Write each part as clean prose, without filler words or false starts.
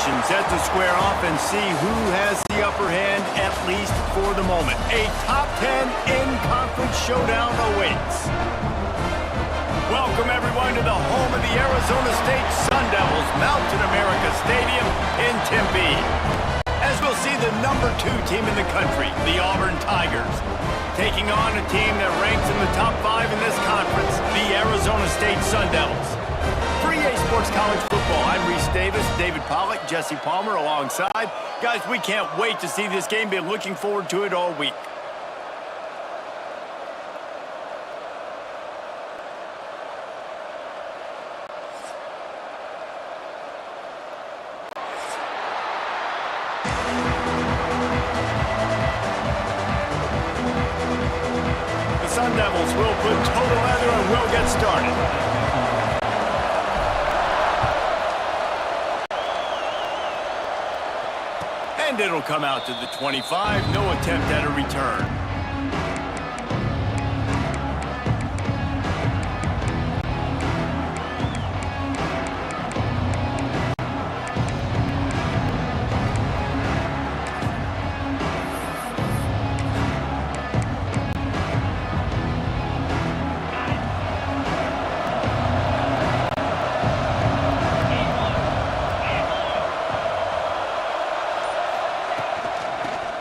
formation set to square off and see who has the upper hand, at least for the moment. A top 10 in-conference showdown awaits. Welcome, everyone, to the home of the Arizona State Sun Devils, Mountain America Stadium in Tempe. As we'll see the number 2 team in the country, the Auburn Tigers, taking on a team that ranks in the top 5 in this conference, the Arizona State Sun Devils. For EA Sports College Football, I'm Reese Davis, David Pollack, Jesse Palmer alongside. Guys, we can't wait to see this game. Been looking forward to it all week. The Sun Devils will put total leather and we'll get started. And it'll come out to the 25. No attempt at a return.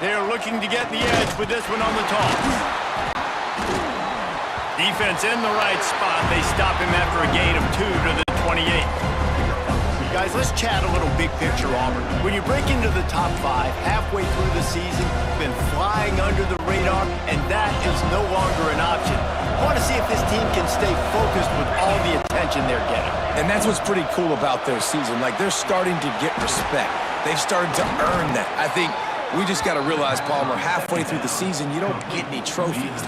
They're looking to get the edge with this one on the toss. Defense in the right spot. They stop him after a gain of 2 to the 28. Guys, let's chat a little big picture Auburn. When you break into the top 5 halfway through the season, you've been flying under the radar, and that is no longer an option. I want to see if this team can stay focused with all the attention they're getting. And that's what's pretty cool about their season. Like, they're starting to get respect. They've started to earn that. I think we just got to realize, Palmer, halfway through the season, you don't get any trophies.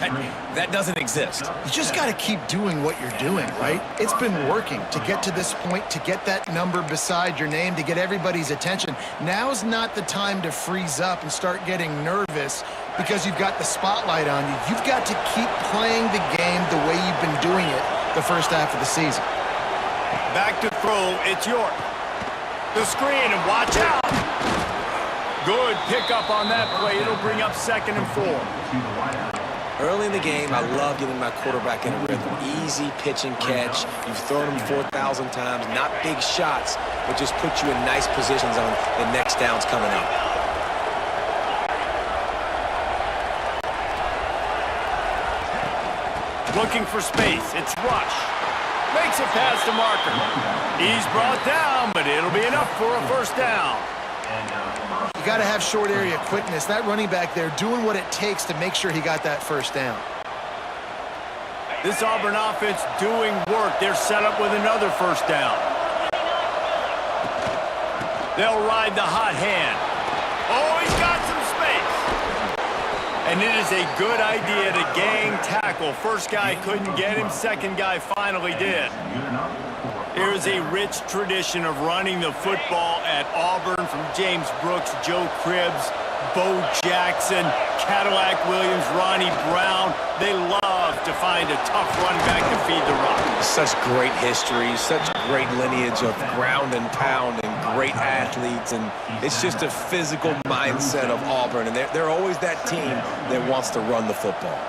That doesn't exist. You just got to keep doing what you're doing, right? It's been working to get to this point, to get that number beside your name, to get everybody's attention. Now's not the time to freeze up and start getting nervous because you've got the spotlight on you. You've got to keep playing the game the way you've been doing it the first half of the season. Back to throw, it's York. The screen, and watch out! Good pickup on that play. It'll bring up 2nd and 4. Early in the game, I love getting my quarterback in a rhythm. Easy pitch and catch. You've thrown him 4,000 times. Not big shots, but just put you in nice positions on the next downs coming up. Looking for space. It's Rush. Makes it past the marker. He's brought down, but it'll be enough for a first down. You got to have short area quickness. That running back there doing what it takes to make sure he got that first down. This Auburn offense doing work. They're set up with another first down. They'll ride the hot hand. Oh, he's got some space. And it is a good idea to gang tackle. First guy couldn't get him. Second guy finally did. There's a rich tradition of running the football at Auburn, from James Brooks, Joe Cribbs, Bo Jackson, Cadillac Williams, Ronnie Brown. They love to find a tough run back to feed the rock. Such great history, such great lineage of ground and pound and great athletes. And it's just a physical mindset of Auburn. And they're always that team that wants to run the football.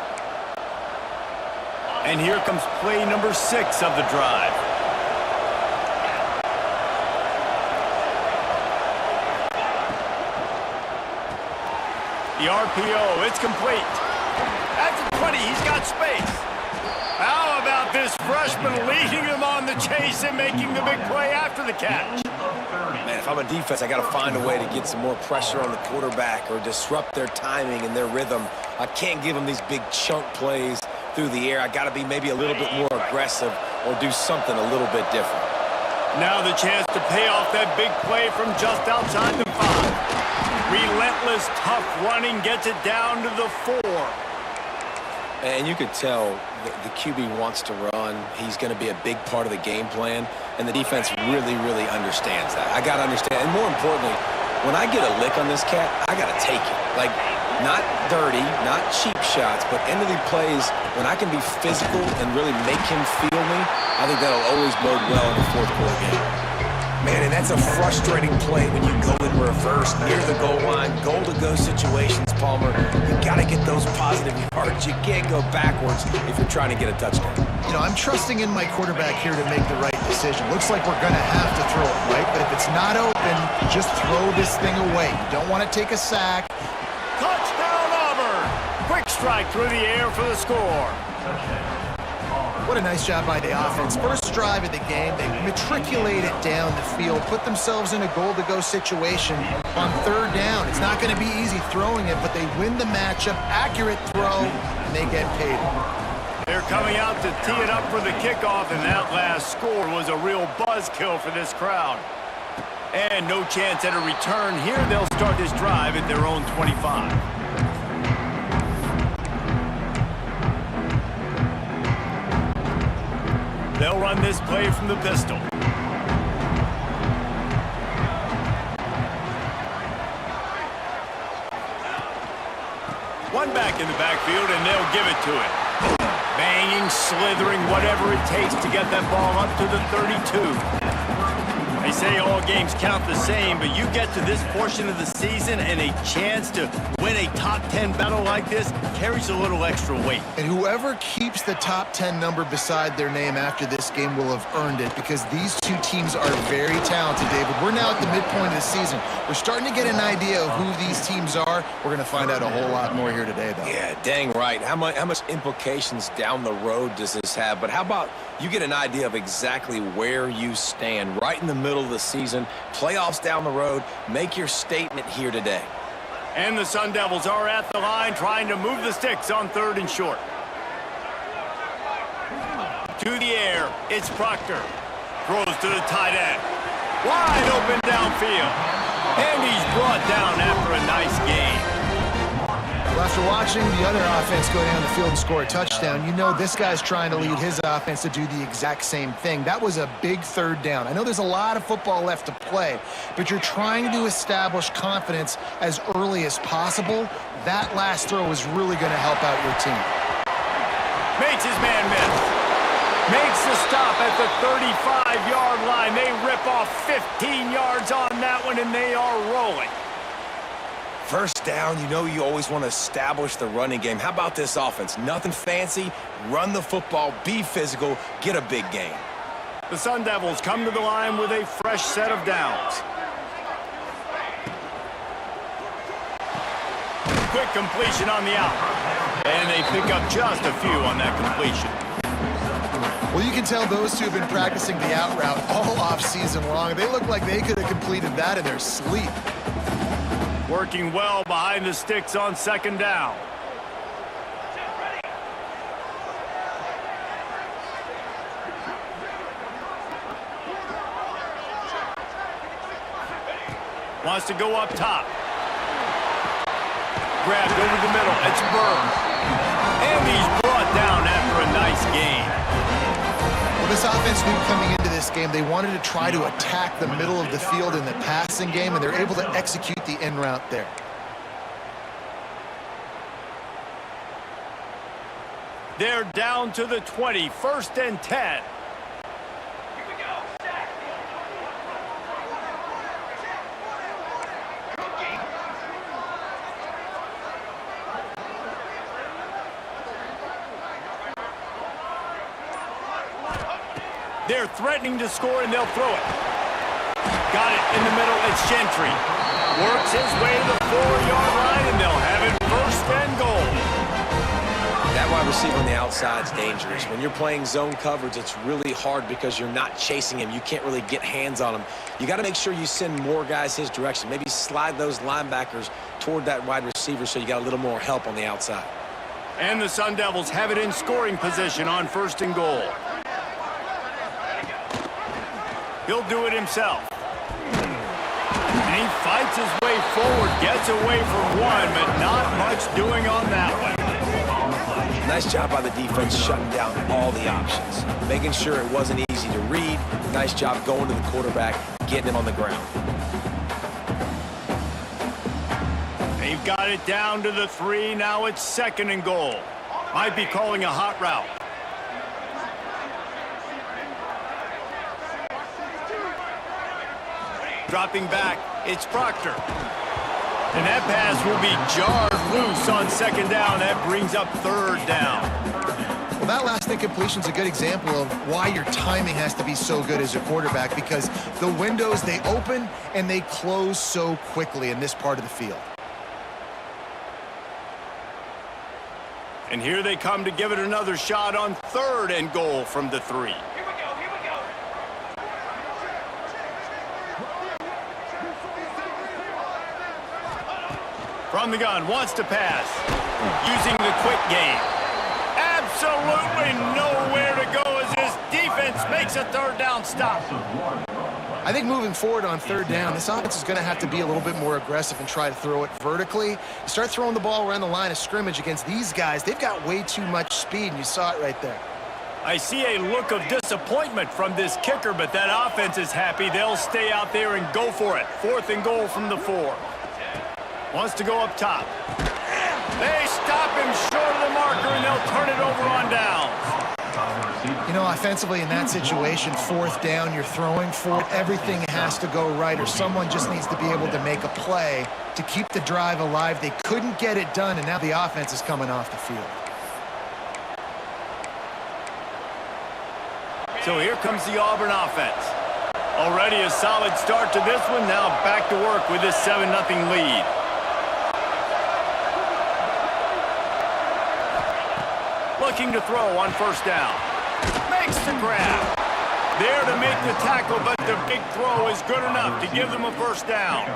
And here comes play number 6 of the drive. The RPO, it's complete. At the 20, he's got space. How about this freshman leading him on the chase and making the big play after the catch? Man, if I'm a defense, I got to find a way to get some more pressure on the quarterback or disrupt their timing and their rhythm. I can't give them these big chunk plays through the air. I got to be maybe a little bit more aggressive or do something a little bit different. Now the chance to pay off that big play from just outside the 5. Relentless, tough running gets it down to the 4. And you could tell the QB wants to run. He's going to be a big part of the game plan, and the defense really, really understands that. I got to understand, and more importantly, when I get a lick on this cat, I got to take it. Like, not dirty, not cheap shots, but end of the plays, when I can be physical and really make him feel me, I think that'll always bode well in the fourth quarter game. Man, and that's a frustrating play when you go in reverse near the goal line. Goal-to-go situations, Palmer. You got to get those positive yards. You can't go backwards if you're trying to get a touchdown. You know, I'm trusting in my quarterback here to make the right decision. Looks like we're going to have to throw it, right? But if it's not open, just throw this thing away. You don't want to take a sack. Touchdown, Auburn! Quick strike through the air for the score. What a nice job by the offense. First drive of the game, they matriculate it down the field, put themselves in a goal-to-go situation on third down. It's not going to be easy throwing it, but they win the matchup. Accurate throw, and they get paid. They're coming out to tee it up for the kickoff, and that last score was a real buzzkill for this crowd. And no chance at a return here. They'll start this drive at their own 25. They'll run this play from the pistol. One back in the backfield, and they'll give it to it. Banging, slithering, whatever it takes to get that ball up to the 32. They say all games count the same, but you get to this portion of the season and a chance to win a top 10 battle like this carries a little extra weight. And whoever keeps the top 10 number beside their name after this game will have earned it, because these two teams are very talented, David. We're now at the midpoint of the season. We're starting to get an idea of who these teams are. We're going to find out a whole lot more here today, though. Yeah, dang right. How much implications down the road does this have? But how about you get an idea of exactly where you stand right in the middle of the season, playoffs down the road, make your statement here today. And the Sun Devils are at the line trying to move the sticks on third and short. To the air, it's Proctor. Throws to the tight end. Wide open downfield. And he's brought down after a nice game. Well, after watching the other offense go down the field and score a touchdown, you know this guy's trying to lead his offense to do the exact same thing. That was a big third down. I know there's a lot of football left to play, but you're trying to establish confidence as early as possible. That last throw is really going to help out your team. Makes his man miss. Makes the stop at the 35-yard line. They rip off 15 yards on that one, and they are rolling. First down, you know you always want to establish the running game. How about this offense? Nothing fancy. Run the football, be physical, get a big gain. The Sun Devils come to the line with a fresh set of downs. Quick completion on the out. And they pick up just a few on that completion. Well, you can tell those two have been practicing the out route all off season long. They look like they could have completed that in their sleep. Working well behind the sticks on second down. Wants to go up top. Grabbed over the middle. It's Burr. And he's brought down after a nice game. Well, this offense knew coming into this game they wanted to try to attack the middle of the field in the passing game, and they're able to execute the in route there. They're down to the 20, 1st and 10. They're threatening to score, and they'll throw it. Got it in the middle. It's Gentry. Works his way to the 4-yard line, and they'll have it 1st and goal. That wide receiver on the outside is dangerous. When you're playing zone coverage, it's really hard because you're not chasing him. You can't really get hands on him. You got to make sure you send more guys his direction. Maybe slide those linebackers toward that wide receiver so you got a little more help on the outside. And the Sun Devils have it in scoring position on 1st and goal. He'll do it himself. And he fights his way forward, gets away from one, but not much doing on that one. Nice job by the defense shutting down all the options, making sure it wasn't easy to read. Nice job going to the quarterback, getting him on the ground. They've got it down to the 3. Now it's 2nd and goal. Might be calling a hot route. Dropping back, it's Proctor. And that pass will be jarred loose on second down. That brings up third down. Well, that last incompletion is a good example of why your timing has to be so good as a quarterback, because the windows, they open and they close so quickly in this part of the field. And here they come to give it another shot on third and goal from the 3. From the gun, wants to pass. Using the quick game. Absolutely nowhere to go as this defense makes a third down stop. I think moving forward on third down, this offense is going to have to be a little bit more aggressive and try to throw it vertically. You start throwing the ball around the line of scrimmage against these guys, they've got way too much speed, and you saw it right there. I see a look of disappointment from this kicker, but that offense is happy. They'll stay out there and go for it. 4th and goal from the 4. Wants to go up top. They stop him short of the marker, and they'll turn it over on downs. You know, offensively in that situation, 4th down, you're throwing for it. Everything has to go right, or someone just needs to be able to make a play to keep the drive alive. They couldn't get it done, and now the offense is coming off the field. So here comes the Auburn offense. Already a solid start to this one. Now back to work with this 7-0 lead. Looking to throw on first down. Makes the grab. There to make the tackle, but the big throw is good enough to give them a first down.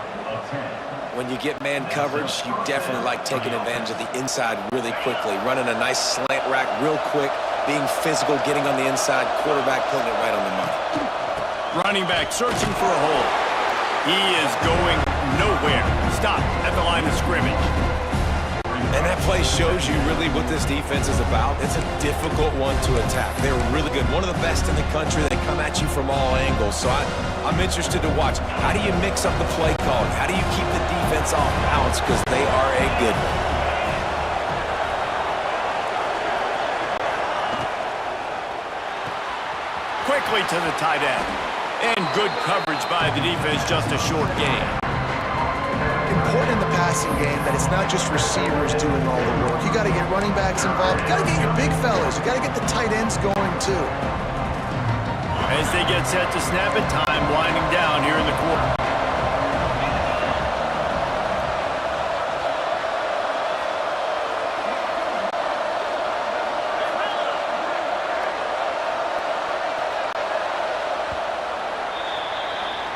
When you get man coverage, you definitely like taking advantage of the inside really quickly. Running a nice slant rack real quick, being physical, getting on the inside, quarterback putting it right on the money. Running back searching for a hole. He is going nowhere. Stop at the line of scrimmage. And that play shows you really what this defense is about. It's a difficult one to attack. They're really good. One of the best in the country. They come at you from all angles. So I'm interested to watch. How do you mix up the play calling? How do you keep the defense off balance? Because they are a good one. Quickly to the tight end. And good coverage by the defense, just a short gain. Important in the passing game that it's not just receivers doing all the work. You got to get running backs involved. You got to get your big fellas. You got to get the tight ends going too. As they get set to snap it, time winding down here in the quarter.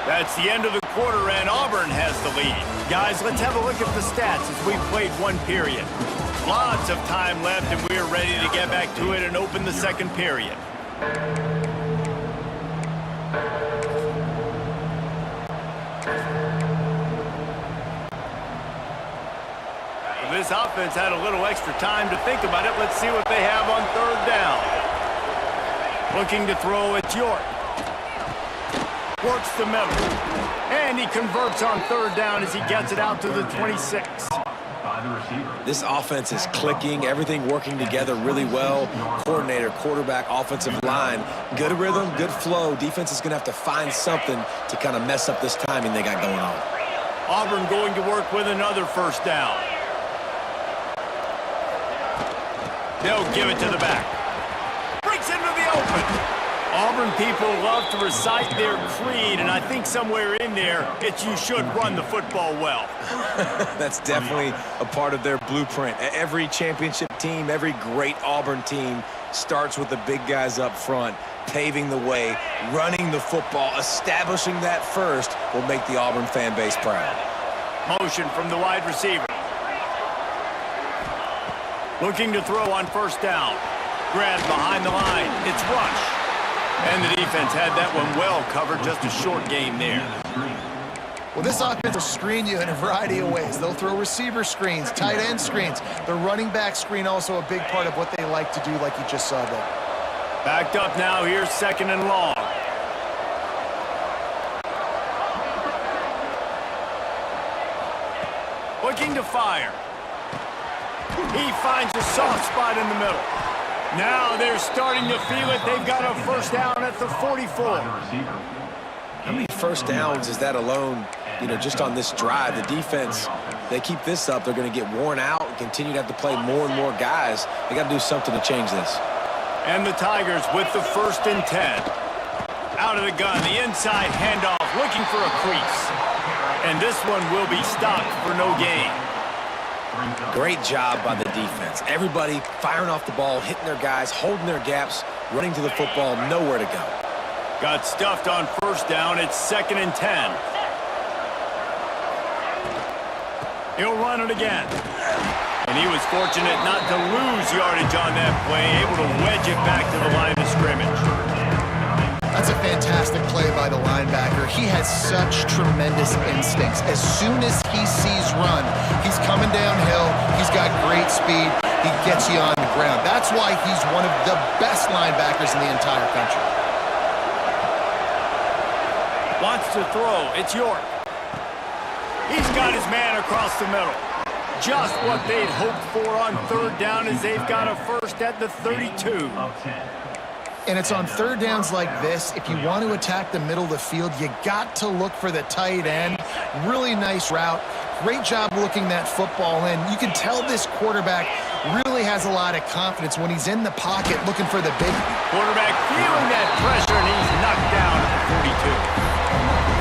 That's the end of the quarter, and Auburn has the lead. Guys, let's have a look at the stats as we've played one period. Lots of time left, and we're ready to get back to it and open the second period. This offense had a little extra time to think about it. Let's see what they have on third down. Looking to throw, it's York. Works the middle. And he converts on third down as he gets it out to the 26. This offense is clicking, everything working together really well. Coordinator, quarterback, offensive line. Good rhythm, good flow. Defense is going to have to find something to kind of mess up this timing they got going on. Auburn going to work with another first down. They'll give it to the back. Breaks into the open. Auburn people love to recite their creed, and I think somewhere in there, it's you should run the football well. That's definitely a part of their blueprint. Every championship team, every great Auburn team starts with the big guys up front, paving the way, running the football, establishing that first will make the Auburn fan base proud. Motion from the wide receiver. Looking to throw on first down. Grab behind the line. It's Rush. And the defense had that one well covered. Just a short game there. Well, this offense will screen you in a variety of ways. They'll throw receiver screens, tight end screens. The running back screen also a big part of what they like to do, like you just saw there. Backed up now. Here's second and long. Looking to fire. He finds a soft spot in the middle. Now they're starting to feel it. They've got a first down at the 44. How many first downs is that alone, just on this drive? The defense, they keep this up, they're going to get worn out and continue to have to play more and more guys. They got to do something to change this. And the Tigers with the 1st and 10. Out of the gun, the inside handoff, looking for a crease. And this one will be stopped for no gain. Great job by the defense. Everybody firing off the ball, hitting their guys, holding their gaps, running to the football, nowhere to go. Got stuffed on 1st down. It's 2nd and 10. He'll run it again. And he was fortunate not to lose yardage on that play, able to wedge it back to the line of scrimmage. That's a fantastic play by the linebacker. He has such tremendous instincts. As soon as he sees run, he's coming downhill. He's got great speed. He gets you on the ground. That's why he's one of the best linebackers in the entire country. Wants to throw. It's York. He's got his man across the middle. Just what they'd hoped for on 3rd down as they've got a 1st at the 32. And it's on 3rd downs like this, if you want to attack the middle of the field, you got to look for the tight end. Really nice route. Great job looking that football in. You can tell this quarterback really has a lot of confidence when he's in the pocket looking for the big. Quarterback feeling that pressure, and he's knocked down at the 42.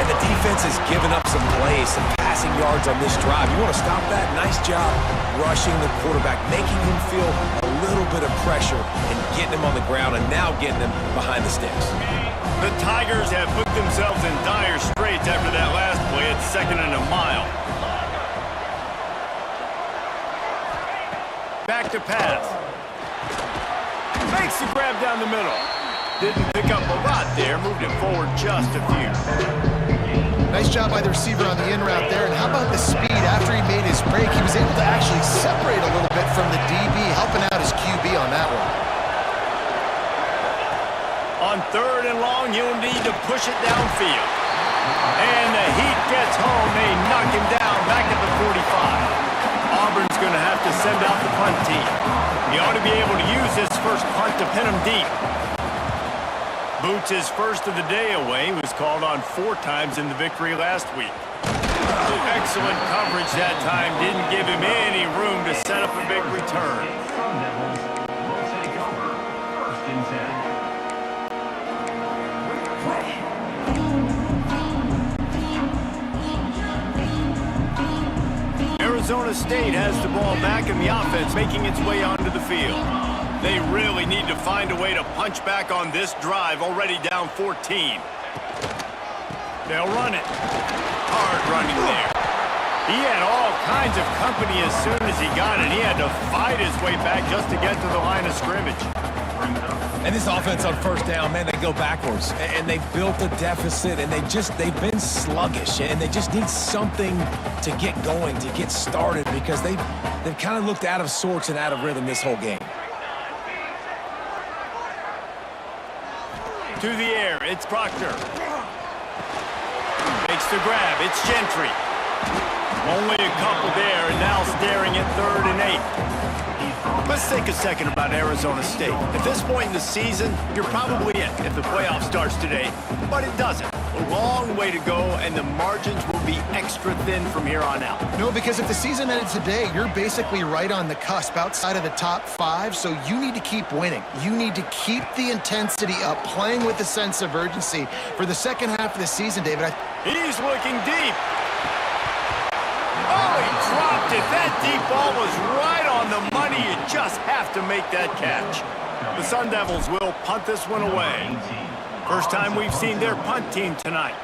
And the defense has given up some plays, some passing yards on this drive. You want to stop that? Nice job rushing the quarterback, making him feel a little bit of pressure and getting him on the ground and now getting him behind the sticks. The Tigers have put themselves in dire straits after that last play. It's 2nd and a mile. Back to pass. Makes the grab down the middle. Didn't pick up a lot there, moved it forward just a few. Nice job by the receiver on the in route there. And how about the speed? After he made his break, he was able to actually separate a little bit from the DB, helping out his QB on that one. On 3rd and long, you'll need to push it downfield. And the heat gets home. They knock him down back at the 45. Auburn's going to have to send out the punt team. He ought to be able to use this first punt to pin him deep. Boots his 1st of the day away. He was called on 4 times in the victory last week. Excellent coverage that time. Didn't give him any room to set up a big return. Arizona State has the ball back in the offense, making its way onto the field. They really need to find a way to punch back on this drive, already down 14. They'll run it. Hard running there. He had all kinds of company as soon as he got it. He had to fight his way back just to get to the line of scrimmage. And this offense on 1st down, man, they go backwards. And they built a deficit, and they've been sluggish. And they just need something to get going, to get started, because they've kind of looked out of sorts and out of rhythm this whole game. To the air, it's Proctor. Makes the grab, it's Gentry. Only a couple there, and now staring at 3rd and 8. Let's think a second about Arizona State. At this point in the season, you're probably in if the playoff starts today, but it doesn't. A long way to go, and the margins will be extra thin from here on out. No, because if the season ended today, you're basically right on the cusp outside of the top 5, so you need to keep winning. You need to keep the intensity up, playing with a sense of urgency for the second half of the season, David. He's looking deep. Oh, he dropped it. That deep ball was right on the money. You just have to make that catch. The Sun Devils will punt this one away. First time we've seen their punt team tonight.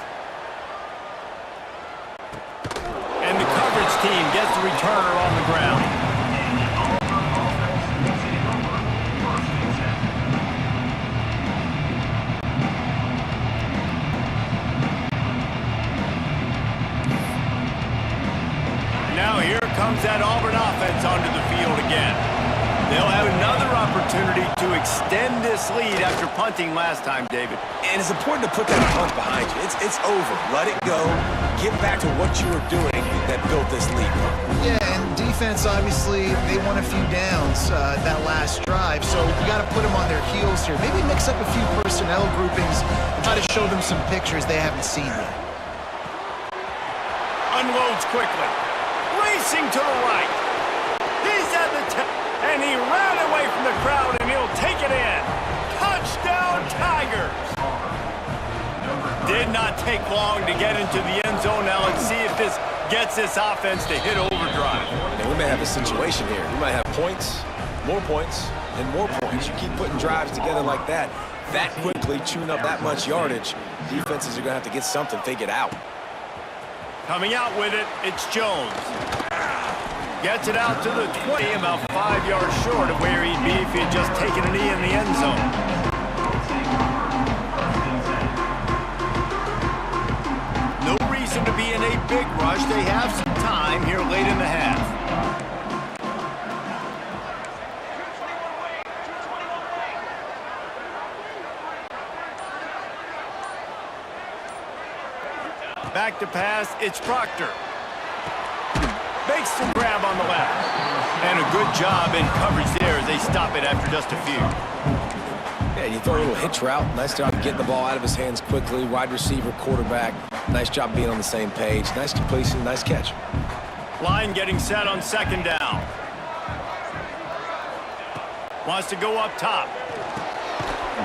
And the coverage team gets the returner on the ground. Now here comes that Auburn offense onto the field again. They'll have another opportunity to extend this lead after punting last time, David. And it's important to put that punt behind you. It's over. Let it go. Get back to what you were doing that built this lead. Yeah, and defense, obviously, they won a few downs that last drive, so we got to put them on their heels here. Maybe mix up a few personnel groupings and try to show them some pictures they haven't seen yet. Unloads quickly. Racing to the right. He's at the top. And he ran away from the crowd, and he'll take it in. Touchdown, Tigers! Did not take long to get into the end zone. Now let's see if this gets this offense to hit overdrive. And we may have a situation here. We might have points, and more points. You keep putting drives together like that quickly, chewing up that much yardage, defenses are going to have to get something figured out. Coming out with it, it's Jones. Gets it out to the 20, about 5 yards short of where he'd be if he had just taken a knee in the end zone. No reason to be in a big rush. They have some time here late in the half. Back to pass, it's Proctor. Makes the grab on the left. And a good job in coverage there as they stop it after just a few. Yeah, you throw a little hitch route. Nice job getting the ball out of his hands quickly. Wide receiver, quarterback. Nice job being on the same page. Nice completion, nice catch. Line getting set on second down. Wants to go up top.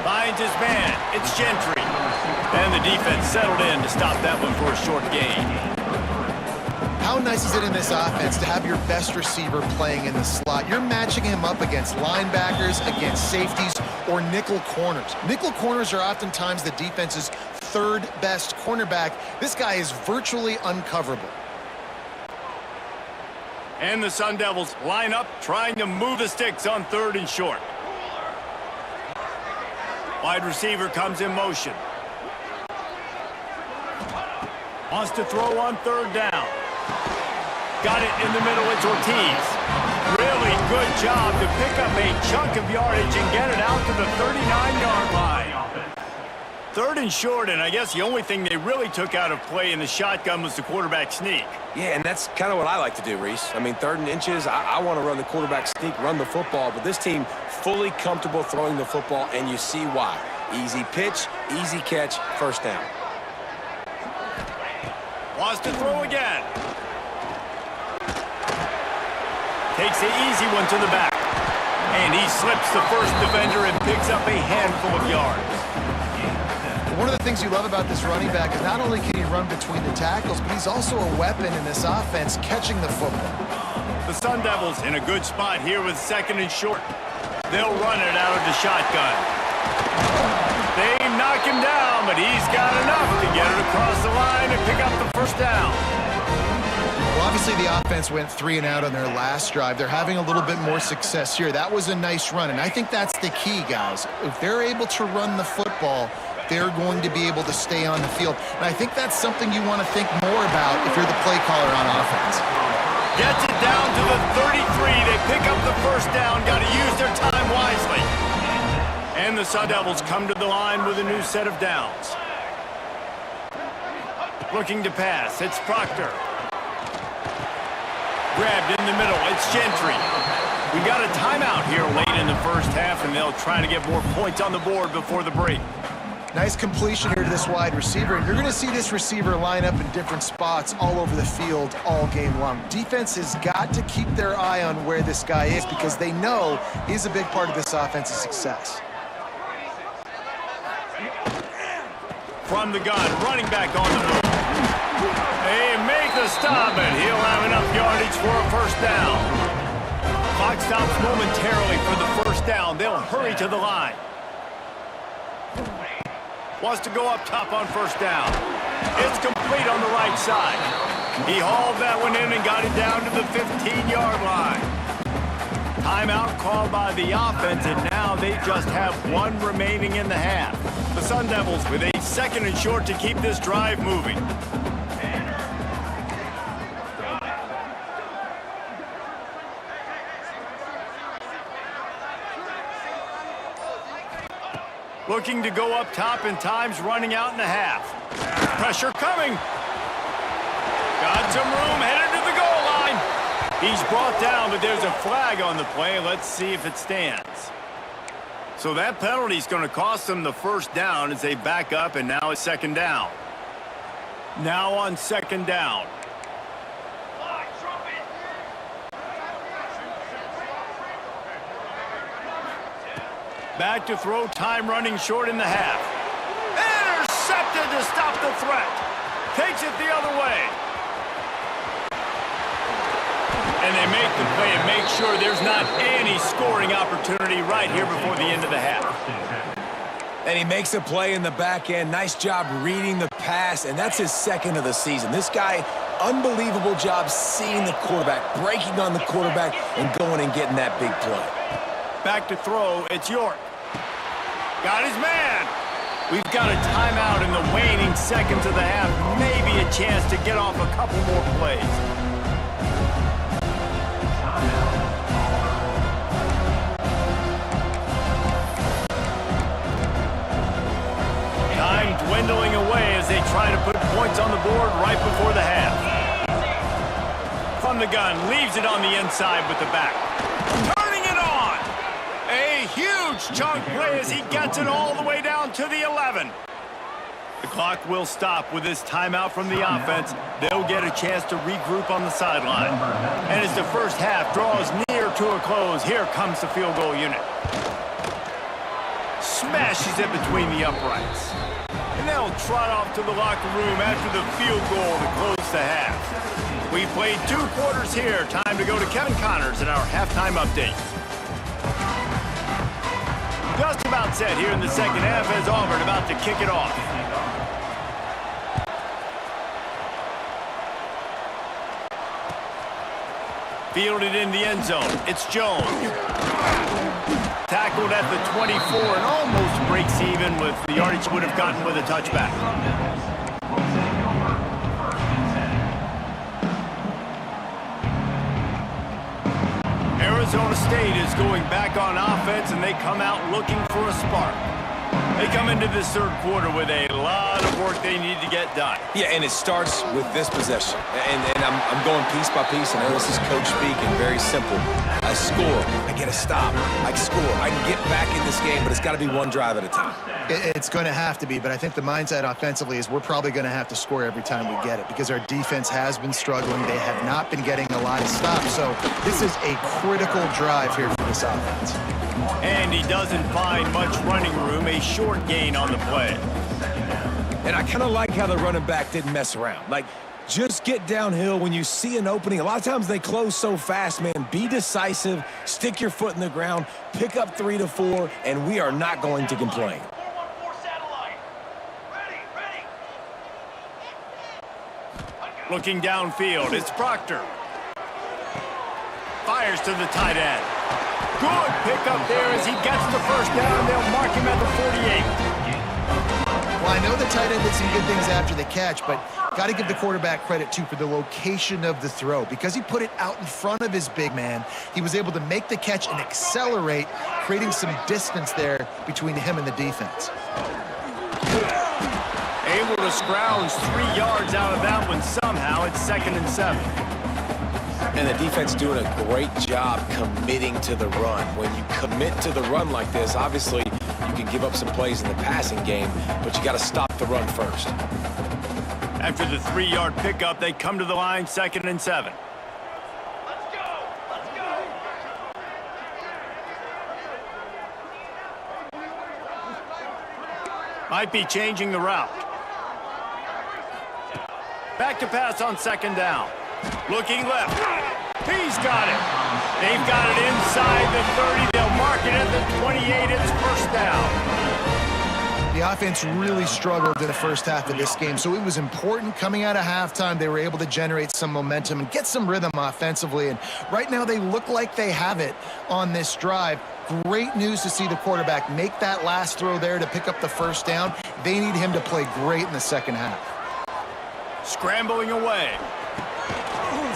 Finds his man. It's Gentry. And the defense settled in to stop that one for a short gain. How nice is it in this offense to have your best receiver playing in the slot? You're matching him up against linebackers, against safeties, or nickel corners. Nickel corners are oftentimes the defense's third best cornerback. This guy is virtually uncoverable. And the Sun Devils line up, trying to move the sticks on 3rd and short. Wide receiver comes in motion. Wants to throw on 3rd down. Got it in the middle, it's Ortiz. Really good job to pick up a chunk of yardage and get it out to the 39-yard line. 3rd and short, and I guess the only thing they really took out of play in the shotgun was the quarterback sneak. Yeah, and that's kind of what I like to do, Reese. I mean, 3rd and inches, I want to run the quarterback sneak, run the football, but this team fully comfortable throwing the football, and you see why. Easy pitch, easy catch, 1st down. Wants to throw again. Takes the easy one to the back. And he slips the first defender and picks up a handful of yards. One of the things you love about this running back is not only can he run between the tackles, but he's also a weapon in this offense catching the football. The Sun Devils in a good spot here with 2nd and short. They'll run it out of the shotgun. They knock him down, but he's got enough to get it across the line and pick up the 1st down. Well, obviously the offense went 3 and out on their last drive. They're having a little bit more success here. That was a nice run, and I think that's the key, guys. If they're able to run the football, they're going to be able to stay on the field. And I think that's something you want to think more about if you're the play caller on offense. Gets it down to the 33. They pick up the 1st down. Got to use their time wisely. And the Sun Devils come to the line with a new set of downs. Looking to pass. It's Proctor. Grabbed in the middle. It's Gentry. We got a timeout here late in the 1st half, and they'll try to get more points on the board before the break. Nice completion here to this wide receiver. And you're going to see this receiver line up in different spots all over the field all game long. Defense has got to keep their eye on where this guy is because they know he's a big part of this offense's success. From the gun, running back on the move. They make the stop, and he'll have enough yardage for a 1st down. Clock stops momentarily for the 1st down. They'll hurry to the line. Wants to go up top on 1st down. It's complete on the right side. He hauled that one in and got it down to the 15-yard line. Timeout called by the offense, and now they just have 1 remaining in the half. The Sun Devils with a 2nd and short to keep this drive moving. Looking to go up top, and time's running out in the half. Pressure coming. Got some room, headed to the goal line. He's brought down, but there's a flag on the play. Let's see if it stands. So that penalty is going to cost them the first down as they back up, and now it's second down. Now on second down. Back to throw, time running short in the half. Intercepted to stop the threat. Takes it the other way. And they make the play and make sure there's not any scoring opportunity right here before the end of the half. And he makes a play in the back end. Nice job reading the pass, and that's his second of the season. This guy, unbelievable job seeing the quarterback, breaking on the quarterback, and going and getting that big play. Back to throw, it's York. Got his man. We've got a timeout in the waning seconds of the half. Maybe a chance to get off a couple more plays. Time dwindling away as they try to put points on the board right before the half. From the gun, leaves it on the inside with the back. Turning it on! A huge chunk play as he gets it all the way down to the 11. The clock will stop with this timeout from the offense. They'll get a chance to regroup on the sideline. And as the first half draws near to a close, here comes the field goal unit. Smashes it between the uprights. And they'll trot off to the locker room after the field goal to close the half. We played 2 quarters here. Time to go to Kevin Connors in our halftime update. Just about set here in the second half as Auburn about to kick it off. Fielded in the end zone. It's Jones. Tackled at the 24 and almost breaks even with the yardage would have gotten with a touchback. Arizona State is going back on offense, and they come out looking for a spark. They come into this third quarter with a lot of work they need to get done. Yeah, and it starts with this possession. And I'm going piece by piece. I know this is coach speak and very simple. I score. I get a stop. I score. I can get back in this game, but it's got to be one drive at a time. It's going to have to be, but I think the mindset offensively is we're probably going to have to score every time we get it because our defense has been struggling. They have not been getting a lot of stops, so this is a critical drive here for this offense. And he doesn't find much running room, a short gain on the play. And I kind of like how the running back didn't mess around. Like, just get downhill when you see an opening. A lot of times they close so fast, man. Be decisive, stick your foot in the ground, pick up 3 to 4, and we are not going to complain. Looking downfield, it's Proctor. Fires to the tight end. Good pickup there as he gets the first down. They'll mark him at the 48. Well, I know the tight end did some good things after the catch, but got to give the quarterback credit, too, for the location of the throw. Because he put it out in front of his big man, he was able to make the catch and accelerate, creating some distance there between him and the defense. Able to scrounge 3 yards out of that one somehow. It's 2nd and 7. And the defense doing a great job committing to the run. When you commit to the run like this, obviously you can give up some plays in the passing game, but you got to stop the run first. After the 3-yard pickup, they come to the line, 2nd and 7. Let's go! Let's go! Might be changing the route. Back to pass on 2nd down. Looking left. He's got it. They've got it inside the 30. They'll mark it at the 28. It's first down. The offense really struggled in the first half of this game, so it was important coming out of halftime. They were able to generate some momentum and get some rhythm offensively, and right now they look like they have it on this drive. Great news to see the quarterback make that last throw there to pick up the first down. They need him to play great in the second half. Scrambling away.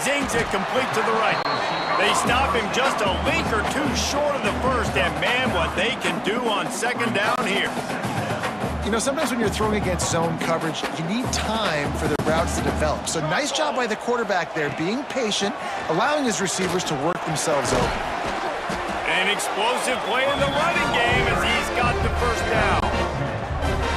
zings it complete to the right. They stop him just a link or two short of the first, and man, what they can do on second down here. You know, sometimes when you're throwing against zone coverage, you need time for the routes to develop. So nice job by the quarterback there, being patient, allowing his receivers to work themselves open. An explosive play in the running game as he's got the first down.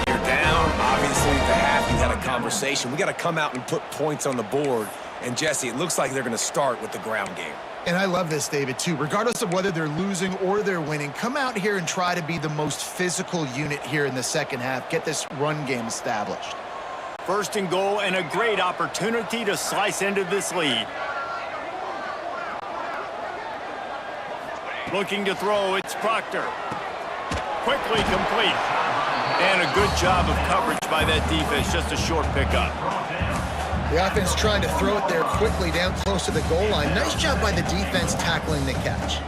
You're down. Obviously, at the half, you had a conversation. We got to come out and put points on the board. And, Jesse, it looks like they're going to start with the ground game. And I love this, David, too. Regardless of whether they're losing or they're winning, come out here and try to be the most physical unit here in the second half. Get this run game established. First and goal, and a great opportunity to slice into this lead. Looking to throw, it's Proctor. Quickly complete. And a good job of coverage by that defense, just a short pickup. The offense trying to throw it there quickly down close to the goal line. Nice job by the defense tackling the catch.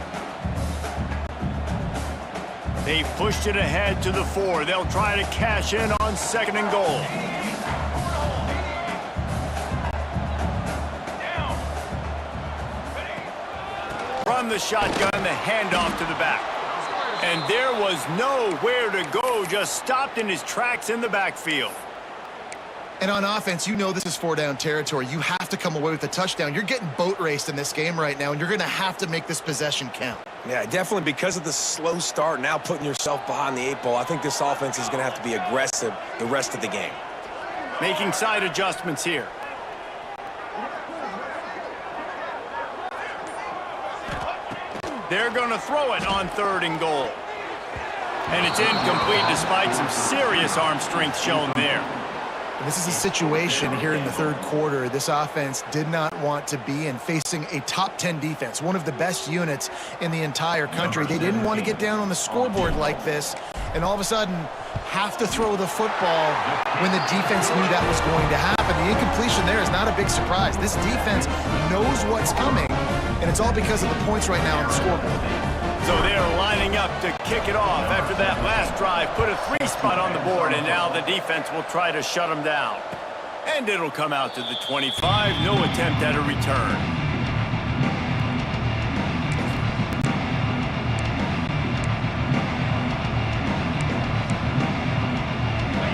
They've pushed it ahead to the 4. They'll try to cash in on second and goal. From the shotgun, the handoff to the back. And there was nowhere to go, just stopped in his tracks in the backfield. And on offense, you know this is 4-down territory. You have to come away with a touchdown. You're getting boat raced in this game right now, and you're going to have to make this possession count. Yeah, definitely because of the slow start, now putting yourself behind the 8 ball, I think this offense is going to have to be aggressive the rest of the game. Making side adjustments here. They're going to throw it on third and goal. And it's incomplete despite some serious arm strength shown there. This is a situation here in the third quarter this offense did not want to be in, facing a top 10 defense, one of the best units in the entire country. They didn't want to get down on the scoreboard like this and all of a sudden have to throw the football when the defense knew that was going to happen. The incompletion there is not a big surprise. This defense knows what's coming, and it's all because of the points right now on the scoreboard. So they're lining up to kick it off after that last drive. Put a 3 spot on the board, and now the defense will try to shut them down. And it'll come out to the 25. No attempt at a return.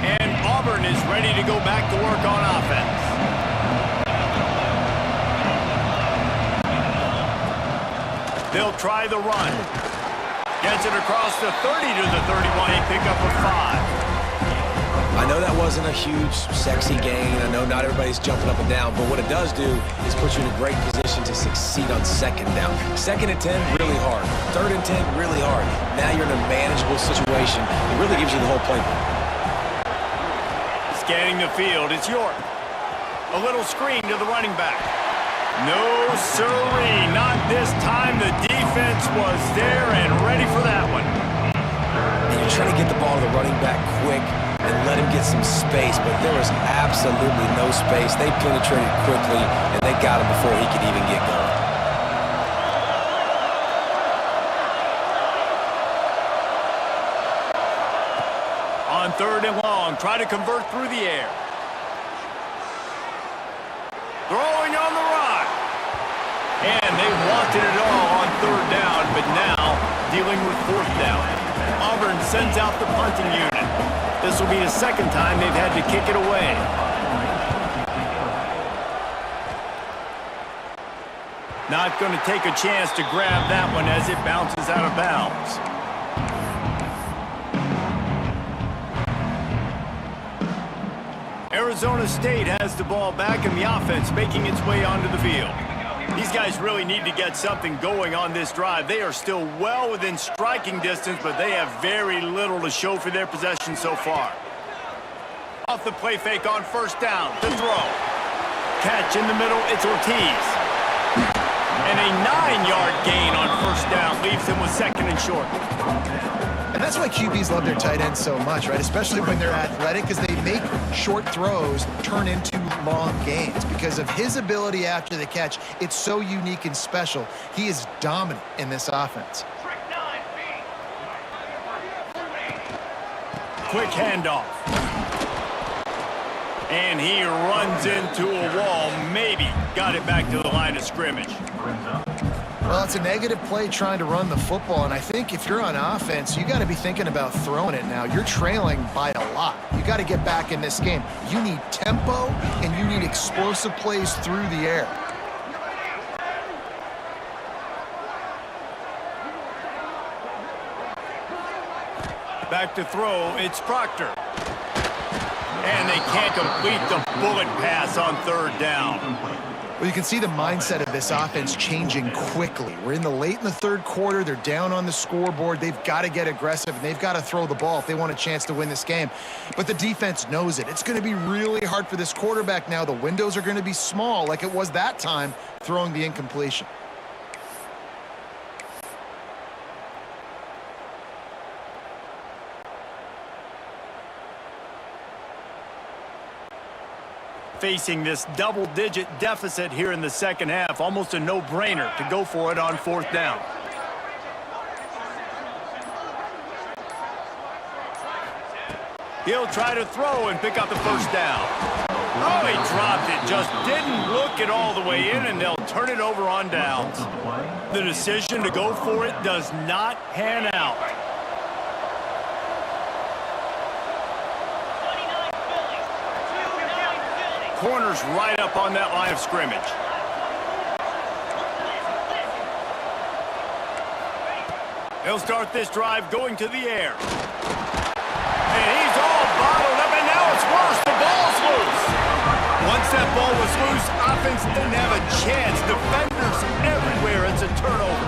And Auburn is ready to go back to work on offense. They'll try the run. Gets it across the 30 to the 31. A pickup of 5. I know that wasn't a huge, sexy gain. I know not everybody's jumping up and down, but what it does do is put you in a great position to succeed on second down. Second and 10, really hard. Third and 10, really hard. Now you're in a manageable situation. It really gives you the whole playbook. Scanning the field, it's York. A little screen to the running back. No, sirree, not this time. The defense was there and ready for that one. And you're trying to get the ball to the running back quick and let him get some space, but there was absolutely no space. They penetrated quickly, and they got him before he could even get going. On third and long, try to convert through the air. Throwing on the run. And they wanted it all on third down, but now dealing with fourth down. Auburn sends out the punting unit. This will be the second time they've had to kick it away. Not going to take a chance to grab that one as it bounces out of bounds. Arizona State has the ball back and the offense making its way onto the field. These guys really need to get something going on this drive. They are still well within striking distance, but they have very little to show for their possession so far. Off the play fake on first down, the throw. Catch in the middle, it's Ortiz. And a 9-yard gain on first down leaves him with second and short. And that's why QBs love their tight ends so much, right? Especially when they're athletic, because they make short throws turn into long gains. Because of his ability after the catch, it's so unique and special. He is dominant in this offense. Quick handoff. And he runs into a wall. Maybe got it back to the line of scrimmage. Well, it's a negative play trying to run the football, and I think if you're on offense, you got to be thinking about throwing it now. You're trailing by a lot. You got to get back in this game. You need tempo, and you need explosive plays through the air. Back to throw, it's Proctor. And they can't complete the bullet pass on third down. Well, you can see the mindset of this offense changing quickly. We're in the third quarter. They're down on the scoreboard. They've got to get aggressive, and they've got to throw the ball if they want a chance to win this game. But the defense knows it. It's going to be really hard for this quarterback now. The windows are going to be small like it was that time throwing the incompletion. Facing this double-digit deficit here in the second half, almost a no-brainer to go for it on fourth down. He'll try to throw and pick up the first down. Oh, he dropped it. Just didn't look it all the way in, and they'll turn it over on downs. The decision to go for it does not pan out. Corner's right up on that line of scrimmage. He'll start this drive going to the air. And he's all bottled up, and now it's worse. The ball's loose. Once that ball was loose, offense didn't have a chance. Defenders everywhere. It's a turnover.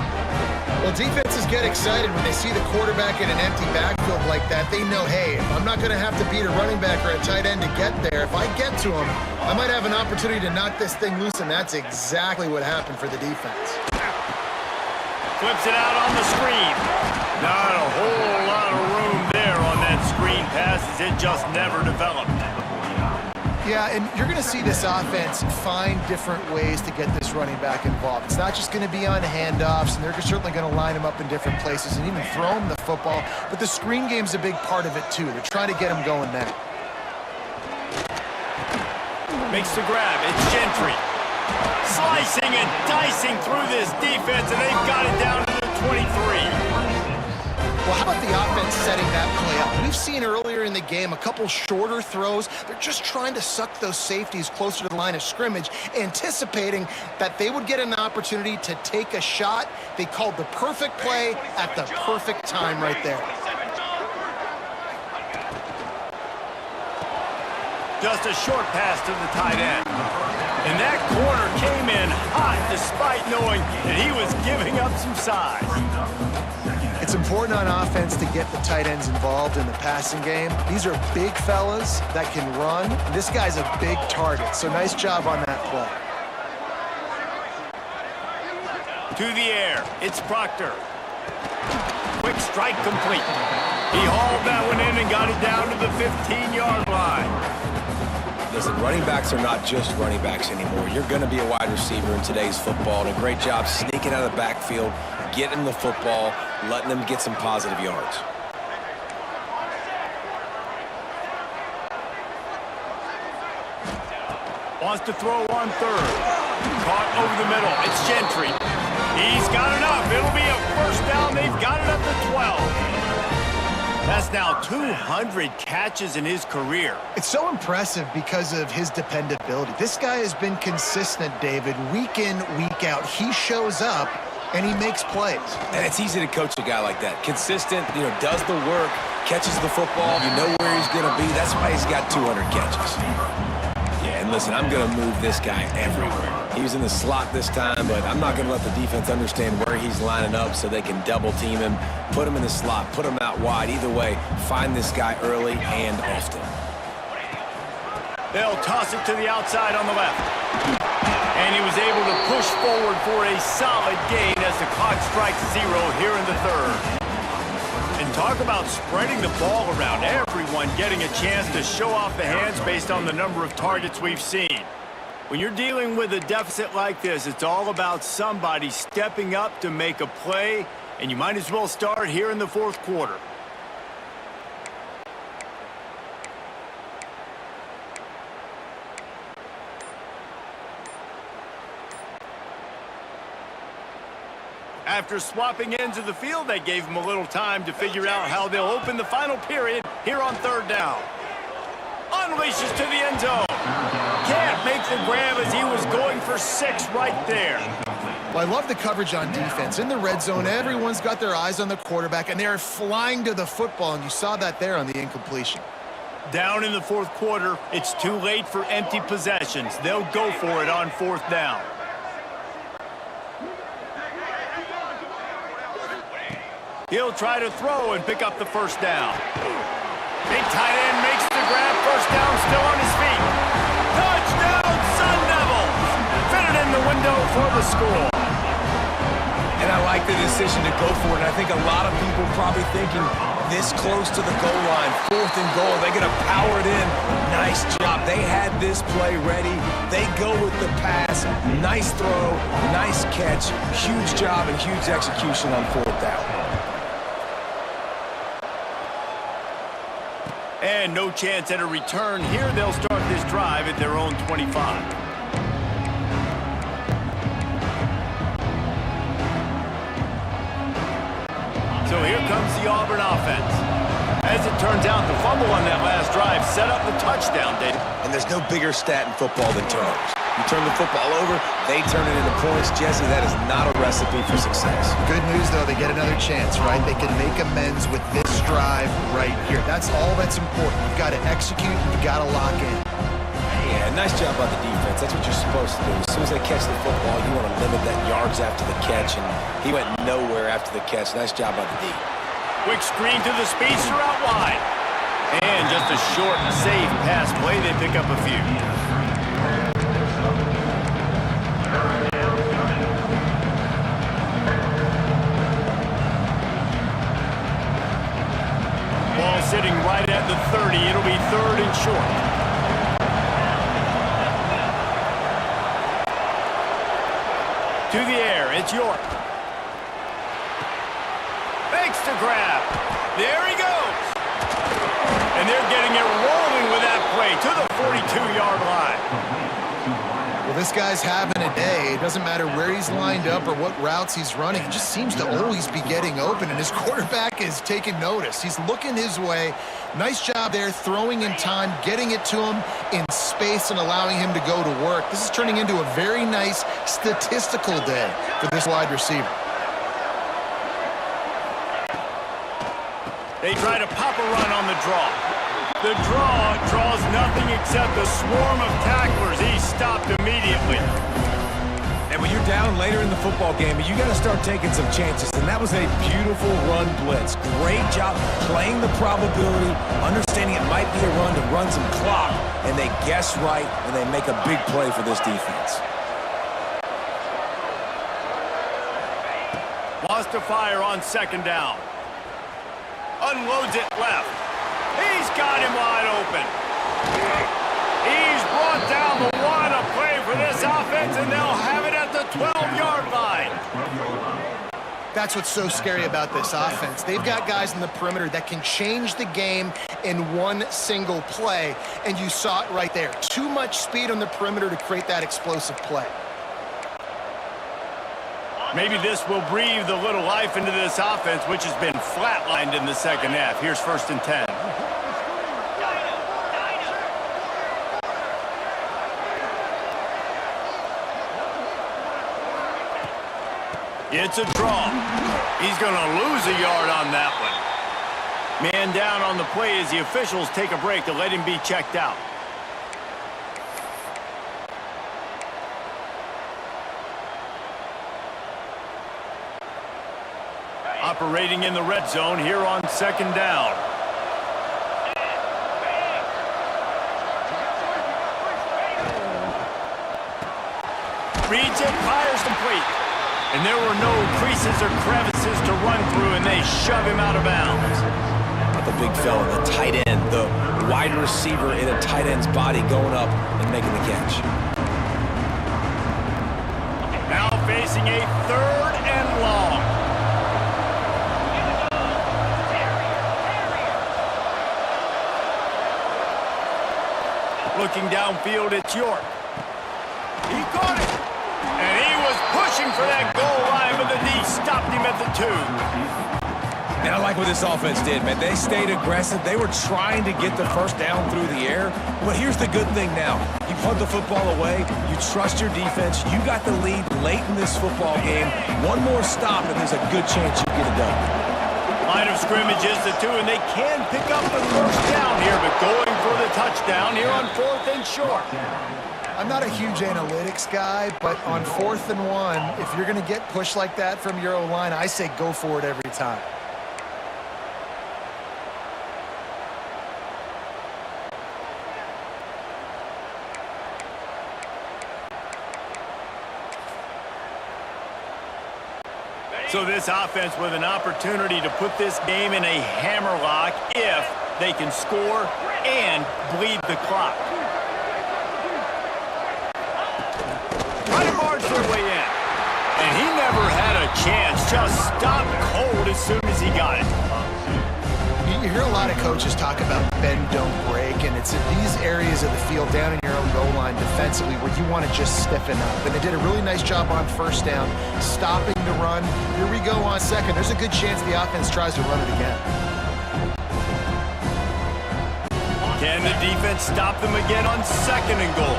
Well, defenses get excited when they see the quarterback in an empty backfield like that. They know, hey, if I'm not going to have to beat a running back or a tight end to get there, if I get to him, I might have an opportunity to knock this thing loose, and that's exactly what happened for the defense. Flips it out on the screen. Not a whole lot of room there on that screen pass, as it just never developed. Yeah, and you're going to see this offense find different ways to get this running back involved. It's not just going to be on handoffs, and they're certainly going to line him up in different places and even throw him the football. But the screen game's a big part of it, too. They're trying to get him going there. Makes the grab. It's Gentry. Slicing and dicing through this defense, and they've got it down to the 23. Well, how about the offense setting that play up? We've seen earlier in the game a couple shorter throws. They're just trying to suck those safeties closer to the line of scrimmage, anticipating that they would get an opportunity to take a shot. They called the perfect play at the perfect time right there. Just a short pass to the tight end. And that corner came in hot despite knowing that he was giving up some size. It's important on offense to get the tight ends involved in the passing game. These are big fellas that can run. This guy's a big target, so nice job on that play. To the air, it's Proctor. Quick strike complete. He hauled that one in and got it down to the 15-yard line. Listen, running backs are not just running backs anymore. You're going to be a wide receiver in today's football, and a great job sneaking out of the backfield, getting the football, letting them get some positive yards. Wants to throw on third. Caught over the middle. It's Gentry. He's got enough. It'll be a first down. They've got it up to 12. That's now 200 catches in his career. It's so impressive because of his dependability. This guy has been consistent, David, week in, week out. He shows up, and he makes plays. And it's easy to coach a guy like that. Consistent, does the work, catches the football, you know where he's going to be. That's why he's got 200 catches. Yeah, and listen, I'm going to move this guy everywhere. He was in the slot this time, but I'm not going to let the defense understand where he's lining up so they can double-team him, put him in the slot, put him out wide. Either way, find this guy early and often. They'll toss it to the outside on the left. And he was able to push forward for a solid gain as the clock strikes 0 here in the third. And talk about spreading the ball around. Everyone getting a chance to show off the hands based on the number of targets we've seen. When you're dealing with a deficit like this, it's all about somebody stepping up to make a play, and you might as well start here in the fourth quarter. After swapping ends of the field, they gave him a little time to figure out how they'll open the final period here on third down. Unleashes to the end zone. Can't make the grab as he was going for 6 right there. Well, I love the coverage on defense. In the red zone, everyone's got their eyes on the quarterback, and they're flying to the football, and you saw that there on the incompletion. Down in the fourth quarter, it's too late for empty possessions. They'll go for it on fourth down. He'll try to throw and pick up the first down. Big tight end makes the grab. First down, still on his feet. Touchdown, Sun Devils! Fitted in the window for the score. And I like the decision to go for it. And I think a lot of people probably thinking this close to the goal line, 4th and goal, they're going to power it in. Nice job. They had this play ready. They go with the pass. Nice throw, nice catch. Huge job and huge execution on 4th down. And no chance at a return here. They'll start this drive at their own 25. So here comes the Auburn offense. As it turns out, the fumble on that last drive set up the touchdown, Dave. And there's no bigger stat in football than turnovers. You turn the football over, they turn it into points. Jesse, that is not a recipe for success. Good news, though, they get another chance, right? They can make amends with this drive right here. That's all that's important. You've got to execute, you've got to lock in. Yeah, nice job by the defense. That's what you're supposed to do. As soon as they catch the football, you want to limit that yards after the catch, and he went nowhere after the catch. Nice job by the D. Quick screen to the speedster out wide. And just a short, safe pass play. They pick up a few. Ball sitting right at the 30. It'll be 3rd and short. To the air, it's York. Fakes to grab. There he goes. And they're getting it rolling with that play to the 42-yard line. Well, this guy's having a day. It doesn't matter where he's lined up or what routes he's running. He just seems to always be getting open, and his quarterback is taking notice. He's looking his way. Nice job there, throwing in time, getting it to him in space and allowing him to go to work. This is turning into a very nice statistical day for this wide receiver. They try to pop a run on the draw. The draw draws nothing except a swarm of tacklers. He's stopped immediately. And when you're down later in the football game, you got to start taking some chances. And that was a beautiful run blitz. Great job playing the probability, understanding it might be a run to run some clock, and they guess right, and they make a big play for this defense. Wants to fire on 2nd down. Unloads it left. He's got him wide open. He's brought down the one. A play for this offense, and they'll have it at the 12-yard line. That's what's so scary about this offense. They've got guys in the perimeter that can change the game in one single play, and you saw it right there. Too much speed on the perimeter to create that explosive play. Maybe this will breathe a little life into this offense, which has been flatlined in the second half. Here's 1st and 10. It's a draw. He's going to lose a yard on that one. Man down on the play as the officials take a break to let him be checked out. Operating in the red zone here on 2nd down. Reads it, fires complete. And there were no creases or crevices to run through, and they shove him out of bounds. The big fella, the tight end, the wide receiver in a tight end's body going up and making the catch. Now facing a 3rd and long. Looking downfield, it's York. He caught it. And he was pushing for that goal line, but the knee stopped the 2. And I like what this offense did, man. They stayed aggressive. They were trying to get the first down through the air. But here's the good thing now. You punt the football away. You trust your defense. You got the lead late in this football game. One more stop, and there's a good chance you get it done. Line of scrimmage is the 2, and they can pick up the first down here, but going for the touchdown here on 4th and short. I'm not a huge analytics guy, but on 4th and 1, if you're going to get pushed like that from your O-line, I say go for it every time. So this offense with an opportunity to put this game in a hammerlock if they can score and bleed the clock. Trying to march their way in. And he never had a chance. Just stopped cold as soon as he got it. You hear a lot of coaches talk about bend, don't break, and it's in these areas of the field down in your own goal line defensively where you want to just stiffen up. And they did a really nice job on first down, stopping the run. Here we go on second. There's a good chance the offense tries to run it again. Can the defense stop them again on 2nd and goal?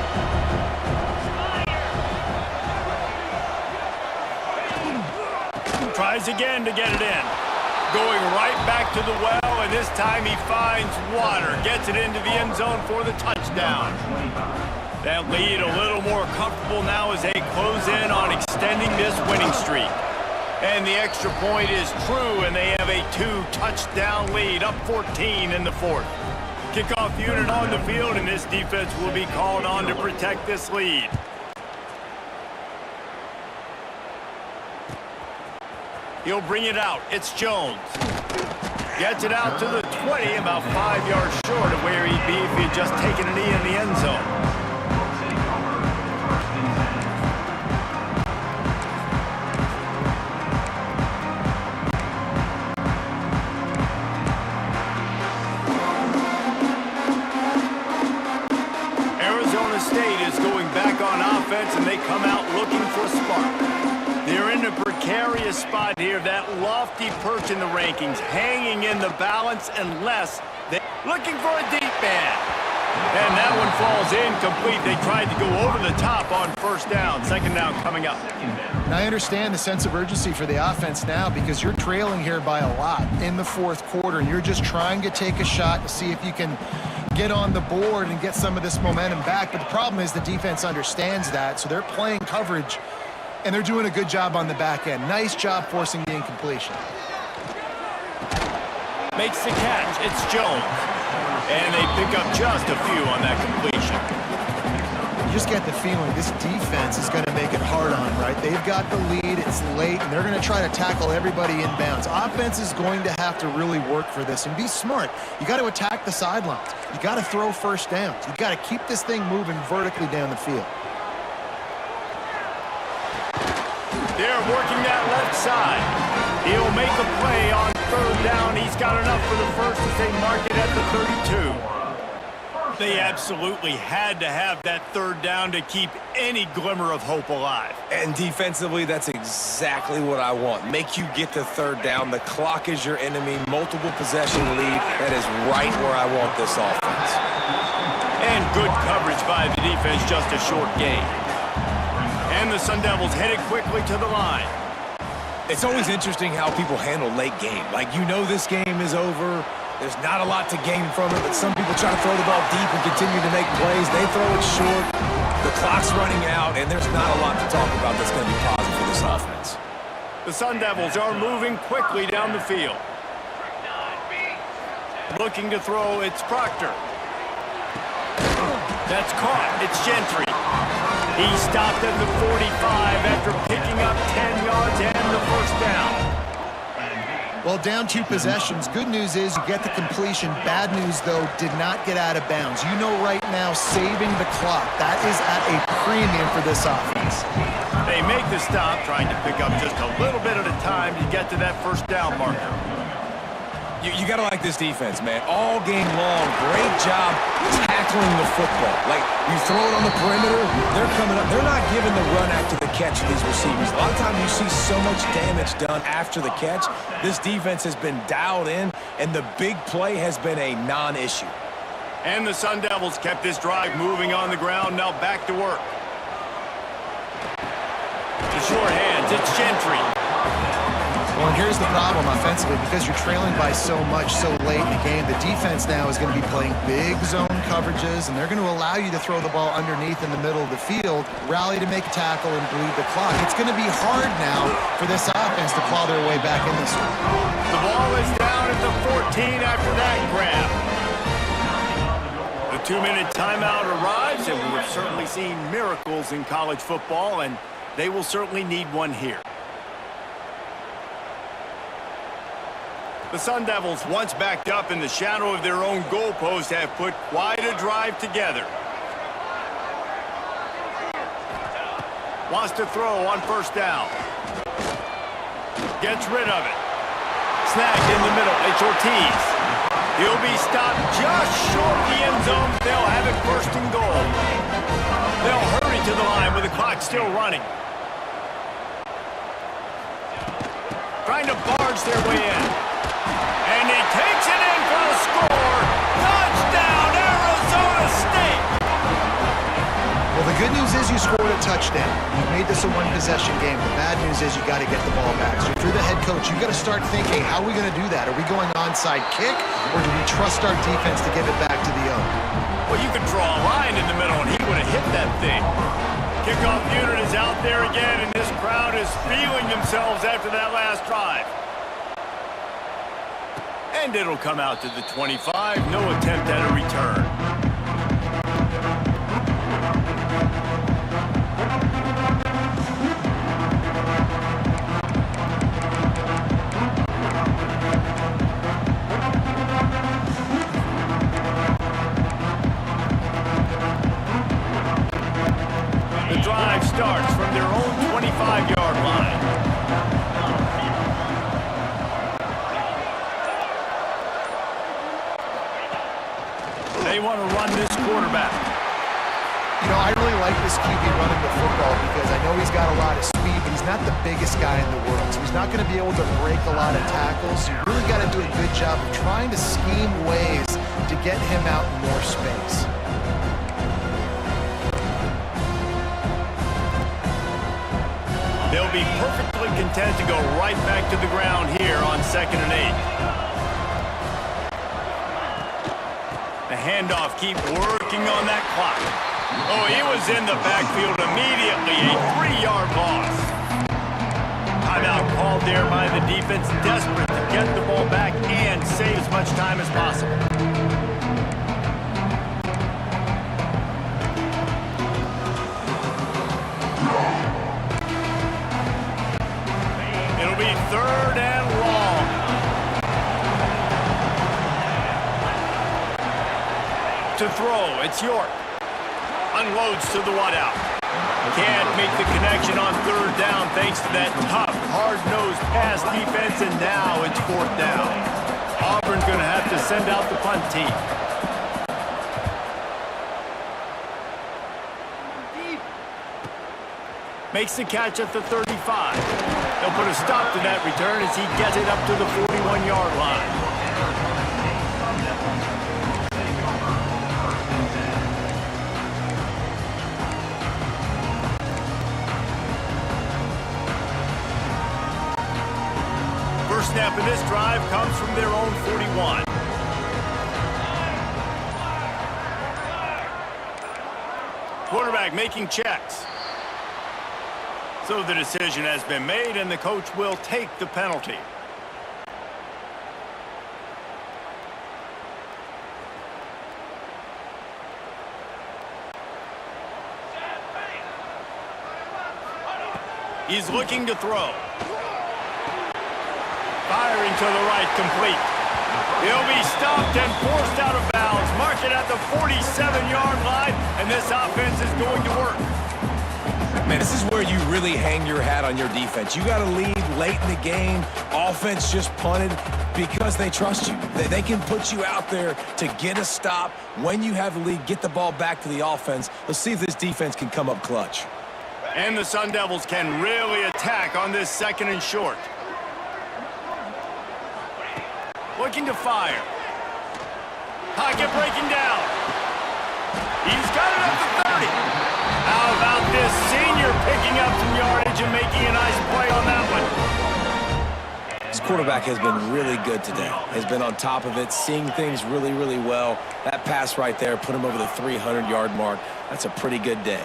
Tries again to get it in. Going right back to the well, and this time he finds water. Gets it into the end zone for the touchdown. That lead a little more comfortable now as they close in on extending this winning streak. And the extra point is true, and they have a 2-touchdown lead, up 14 in the 4th. Kickoff unit on the field, and this defense will be called on to protect this lead. He'll bring it out. It's Jones. Gets it out to the 20, about 5 yards short of where he'd be if he had just taken a knee in the end zone. Arizona State is going back on offense, and they come out looking for a spark. They're in a precarious spot here, that lofty perch in the rankings, hanging in the balance unless they're looking for a deep man. And that one falls incomplete. They tried to go over the top on first down. 2nd down coming up. And I understand the sense of urgency for the offense now because you're trailing here by a lot in the 4th quarter, and you're just trying to take a shot to see if you can get on the board and get some of this momentum back. But the problem is the defense understands that, so they're playing coverage, and they're doing a good job on the back end. Nice job forcing the incompletion. Makes the catch. It's Jones. And they pick up just a few on that completion. You just get the feeling this defense is going to make it hard on them, right? They've got the lead. It's late, and they're going to try to tackle everybody inbounds. Offense is going to have to really work for this and be smart. You got to attack the sidelines. You got to throw first downs. You got to keep this thing moving vertically down the field. They're working that left side. He'll make a play on 3rd down. He's got enough for the first as they mark it at the 32. They absolutely had to have that 3rd down to keep any glimmer of hope alive. And defensively, that's exactly what I want. Make you get to 3rd down. The clock is your enemy. Multiple possession lead. That is right where I want this offense. And good coverage by the defense, just a short gain. And the Sun Devils headed quickly to the line. It's always interesting how people handle late game. Like, you know this game is over. There's not a lot to gain from it, but some people try to throw the ball deep and continue to make plays. They throw it short. The clock's running out, and there's not a lot to talk about that's going to be positive for this offense. The Sun Devils are moving quickly down the field. Looking to throw, it's Proctor. That's caught. It's Gentry. He stopped at the 45 after picking up 10 yards and the first down. Well, down 2 possessions. Good news is you get the completion. Bad news, though, did not get out of bounds. You know right now, saving the clock. That is at a premium for this offense. They make the stop, trying to pick up just a little bit at a time to get to that first down marker. You got to like this defense, man. All game long, great job tackling the football. Like, you throw it on the perimeter, they're coming up. They're not giving the run after the catch to these receivers. A lot of times you see so much damage done after the catch. This defense has been dialed in, and the big play has been a non-issue. And the Sun Devils kept this drive moving on the ground. Now back to work. The short hands, it's Gentry. Well, and here's the problem offensively. Because you're trailing by so much so late in the game, the defense now is going to be playing big zone coverages, and they're going to allow you to throw the ball underneath in the middle of the field, rally to make a tackle, and bleed the clock. It's going to be hard now for this offense to claw their way back in this one. The ball is down at the 14 after that grab. The 2-minute timeout arrives, and we've certainly seen miracles in college football, and they will certainly need one here. The Sun Devils, once backed up in the shadow of their own goalpost, have put quite a drive together. Wants to throw on first down. Gets rid of it. Snagged in the middle. It's Ortiz. He'll be stopped just short of the end zone. They'll have it first and goal. They'll hurry to the line with the clock still running. Trying to barge their way in. And he takes it in for the score. Touchdown, Arizona State! Well, the good news is you scored a touchdown. You made this a one-possession game. The bad news is you got to get the ball back. So if you're the head coach, you got to start thinking, how are we going to do that? Are we going onside kick, or do we trust our defense to give it back to the owner? Well, you could draw a line in the middle, and he would have hit that thing. Kickoff unit is out there again, and this crowd is feeling themselves after that last drive. And it'll come out to the 25. No attempt at a return. The drive starts from their own 25-yard line. They want to run this quarterback. You know, I really like this QB running the football because I know he's got a lot of speed, but he's not the biggest guy in the world. So he's not going to be able to break a lot of tackles. So you really got to do a good job of trying to scheme ways to get him out in more space. They'll be perfectly content to go right back to the ground here on 2nd and 8. The handoff, keep working on that clock. Oh, he was in the backfield immediately, a 3-yard loss. Timeout called there by the defense, desperate to get the ball back and save as much time as possible. It'll be 3rd and long. To throw, it's York. Unloads to the wideout. Can't make the connection on 3rd down thanks to that tough, hard-nosed pass defense, and now it's 4th down. Auburn's going to have to send out the punt team. Makes the catch at the 35. They'll put a stop to that return as he gets it up to the 41-yard line. First snap of this drive comes from their own 41. Quarterback making checks. So the decision has been made, and the coach will take the penalty. He's looking to throw. Firing to the right, complete. He'll be stopped and forced out of bounds. Mark it at the 47-yard line, and this offense is going to work. Man, this is where you really hang your hat on your defense. You got to lead late in the game. Offense just punted because they trust you. They can put you out there to get a stop. When you have the lead, get the ball back to the offense. Let's see if this defense can come up clutch. And the Sun Devils can really attack on this 2nd and short. Looking to fire. Pocket breaking down. He's got it up to 30. How about this senior picking up some yardage and making a nice play on that one? This quarterback has been really good today. Has been on top of it, seeing things really, really well. That pass right there put him over the 300-yard mark. That's a pretty good day.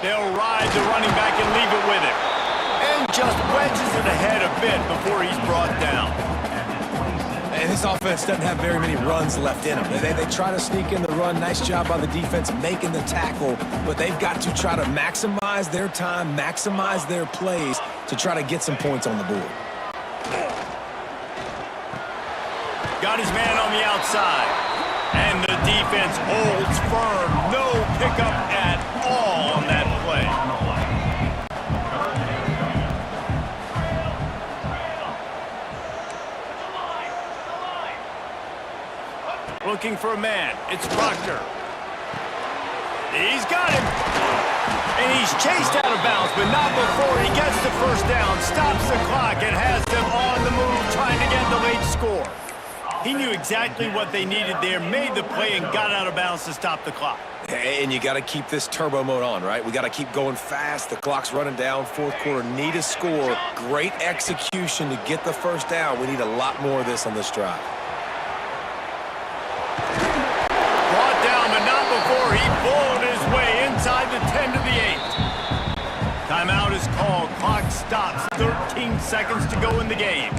They'll ride the running back and leave it with him. And just wedges it ahead a bit before he's brought down. And this offense doesn't have very many runs left in them. They try to sneak in the run. Nice job by the defense making the tackle, but they've got to try to maximize their time, maximize their plays to try to get some points on the board. Got his man on the outside. And the defense holds firm. No pickup at all on that play. Looking for a man. It's Proctor. He's got him. And he's chased out of bounds, but not before he gets the first down, stops the clock, and has them on the move trying to get the late score. He knew exactly what they needed there, made the play, and got out of bounds to stop the clock. And you got to keep this turbo mode on, right? We got to keep going fast. The clock's running down. 4th quarter, need a score. Great execution to get the first down. We need a lot more of this on this drive. Brought down, but not before he bowled his way inside the 10 to the 8. Timeout is called. Clock stops. 13 seconds to go in the game.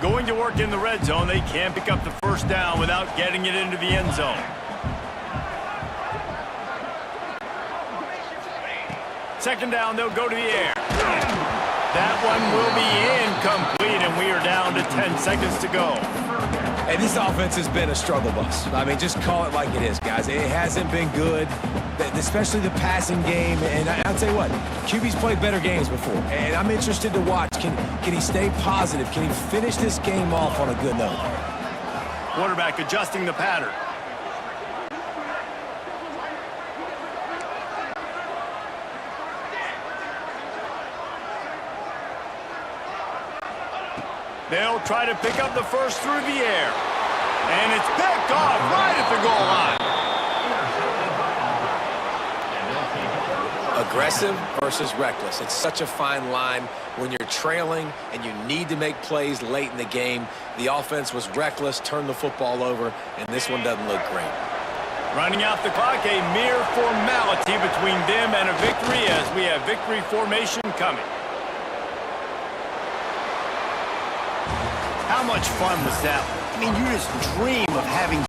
Going to work in the red zone. They can't pick up the first down without getting it into the end zone. Second down, they'll go to the air. That one will be incomplete, and we are down to 10 seconds to go. Hey, this offense has been a struggle bus. I mean, just call it like it is, guys. It hasn't been good, especially the passing game. And I'll tell you what, QB's played better games before. And I'm interested to watch. Can he stay positive? Can he finish this game off on a good note? Quarterback adjusting the pattern. They'll try to pick up the first through the air. And it's picked off right at the goal line. Aggressive versus reckless. It's such a fine line when you're trailing and you need to make plays late in the game. The offense was reckless, turned the football over, and this one doesn't look great. Running out the clock, a mere formality between them and a victory as we have victory formation coming. How much fun was that? I mean, you just dream of having